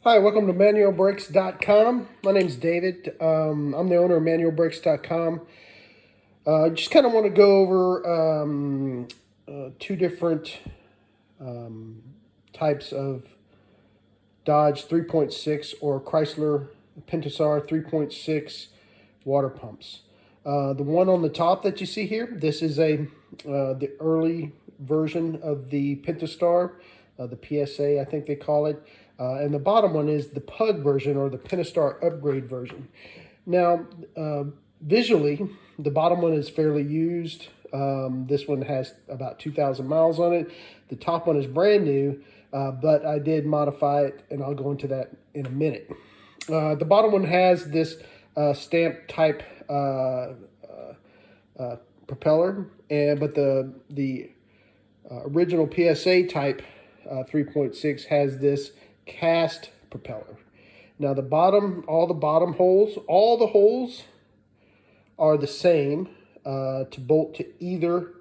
Hi, welcome to manualbrakes.com. My name's David. I'm the owner of manualbrakes.com. Just kind of want to go over two different types of Dodge 3.6 or Chrysler Pentastar 3.6 water pumps. The one on the top that you see here, this is the early version of the Pentastar, the PSA, I think they call it. And the bottom one is the PUG version, or the Pentastar upgrade version. Now, visually, the bottom one is fairly used. This one has about 2,000 miles on it. The top one is brand new, but I did modify it, and I'll go into that in a minute. The bottom one has this stamp type propeller, but the original PSA type 3.6 has this cast propeller. Now all the holes are the same to bolt to either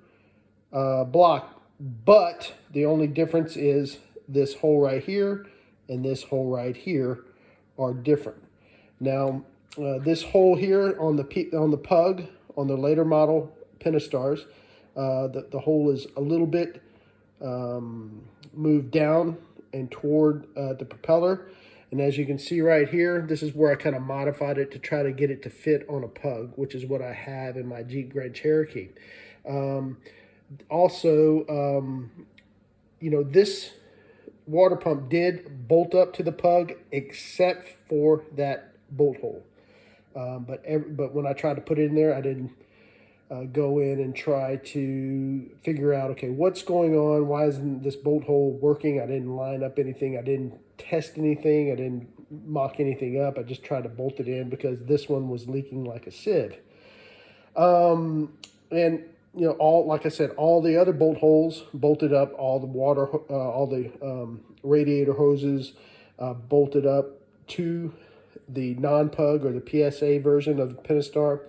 block, but the only difference is this hole right here and this hole right here are different. Now this hole here on the PUG, on the later model Pentastars, the hole is a little bit moved down and toward the propeller. And as you can see right here, this is where I kind of modified it to try to get it to fit on a PUG, which is what I have in my Jeep Grand Cherokee. This water pump did bolt up to the PUG except for that bolt hole. But when I tried to put it in there, I didn't go in and try to figure out, okay, what's going on? Why isn't this bolt hole working? I didn't line up anything. I didn't test anything. I didn't mock anything up. I just tried to bolt it in because this one was leaking like a sieve. Like I said, all the other bolt holes bolted up, all the radiator hoses bolted up to the non-PUG or the PSA version of the Pentastar.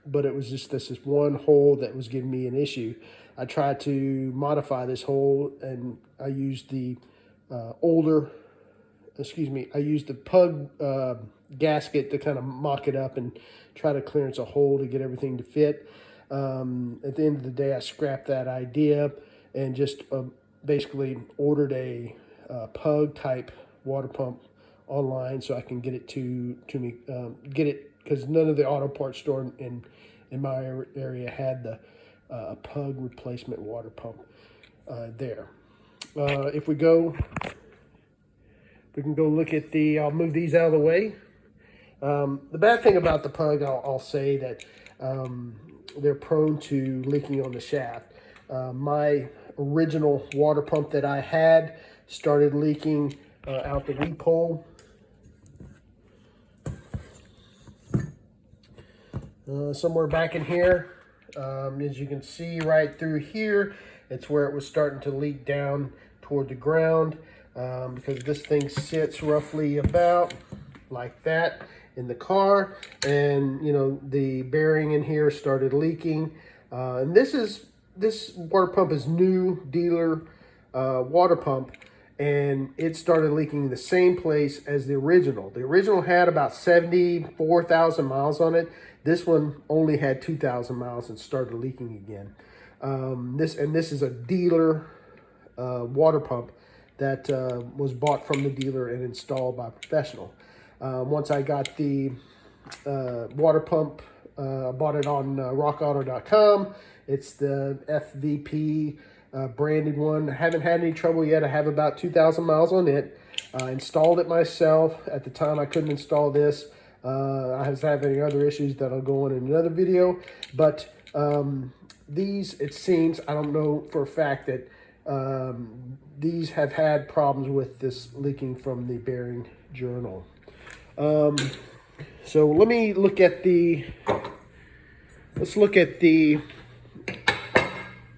But it was just this one hole that was giving me an issue. I tried to modify this hole, and I used the PUG gasket to kind of mock it up and try to clearance a hole to get everything to fit. At the end of the day, I scrapped that idea and just basically ordered a PUG type water pump online so I can get it to me, because none of the auto parts store in my area had the PUG replacement water pump there. If we can go look at I'll move these out of the way. The bad thing about the PUG, I'll say that they're prone to leaking on the shaft. My original water pump that I had started leaking out the weep hole. Somewhere back in here, as you can see right through here, it's where it was starting to leak down toward the ground, because this thing sits roughly about like that in the car, and the bearing in here started leaking. And this water pump is new dealer water pump, and it started leaking the same place as the original. The original had about 74,000 miles on it. This one only had 2,000 miles and started leaking again. This is a dealer water pump that was bought from the dealer and installed by a professional. Once I got the water pump, I bought it on rockauto.com. It's the FVP branded one. I haven't had any trouble yet. I have about 2,000 miles on it. I installed it myself. At the time, I couldn't install this. I was having other issues that I'll go on in another video. But these, it seems, I don't know for a fact that these have had problems with this leaking from the bearing journal. So let me look at let's look at the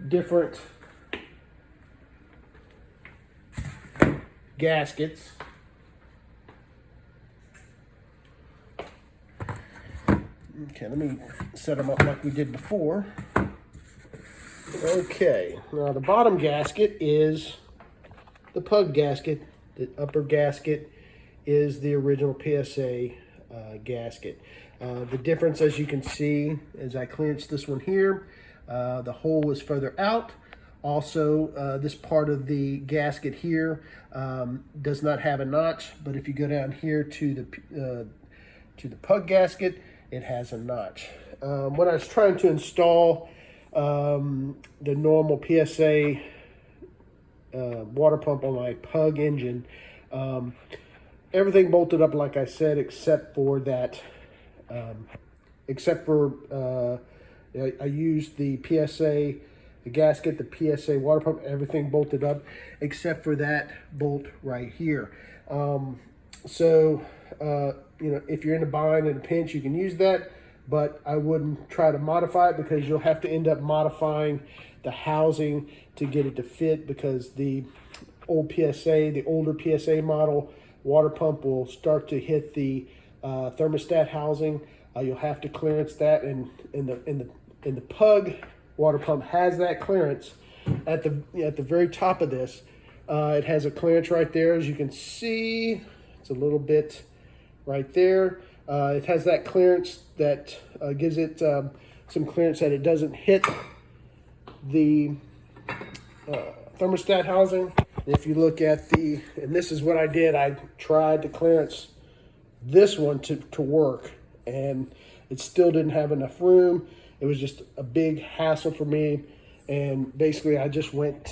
different gaskets. Okay, let me set them up like we did before. Okay, now the bottom gasket is the PUG gasket The upper gasket is the original PSA gasket. The difference, as you can see, as I clearance this one here, the hole is further out. Also, this part of the gasket here does not have a notch, but if you go down here to the PUG gasket, it has a notch. When I was trying to install the normal PSA water pump on my PUG engine, everything bolted up like I said, except for that. I used the PSA, the gasket, the PSA water pump, everything bolted up except for that bolt right here. You know, if you're in a bind and a pinch, you can use that, but I wouldn't try to modify it because you'll have to end up modifying the housing to get it to fit, because the old PSA, the older PSA model water pump will start to hit the thermostat housing. You'll have to clearance that, and in the PUG water pump has that clearance at the very top of this. It has a clearance right there, as you can see. It's a little bit right there. It has that clearance that gives it some clearance that it doesn't hit the thermostat housing. If you look at and this is what I did, I tried to clearance this one to work, and it still didn't have enough room. It was just a big hassle for me, and basically I just went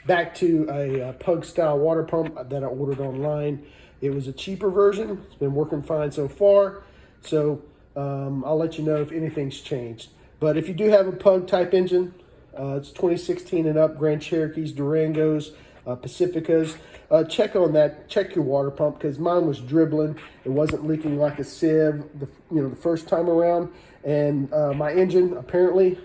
back to a PUG style water pump that I ordered online. It was a cheaper version. It's been working fine so far, so I'll let you know if anything's changed. But if you do have a PUG type engine, it's 2016 and up, Grand Cherokees, Durangos, Pacificas, check on that. Check your water pump, because mine was dribbling. It wasn't leaking like a sieve the first time around, and my engine apparently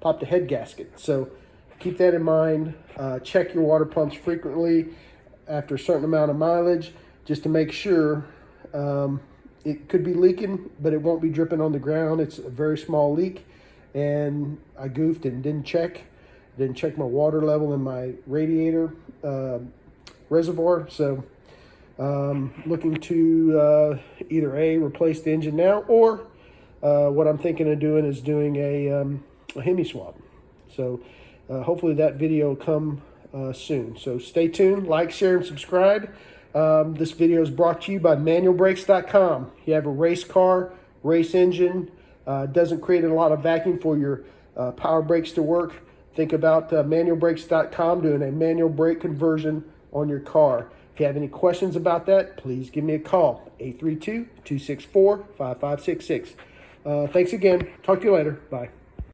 popped a head gasket. So keep that in mind. Check your water pumps frequently after a certain amount of mileage, just to make sure. It could be leaking, but it won't be dripping on the ground. It's a very small leak, and I goofed and didn't check my water level in my radiator reservoir. So looking to either replace the engine now, or what I'm thinking of doing is doing a Hemi swap. So hopefully that video will come soon. So stay tuned, like, share, and subscribe. This video is brought to you by manualbrakes.com. You have a race car, race engine, doesn't create a lot of vacuum for your power brakes to work. Think about manualbrakes.com doing a manual brake conversion on your car. If you have any questions about that, please give me a call, 832-264-5566. Thanks again. Talk to you later. Bye.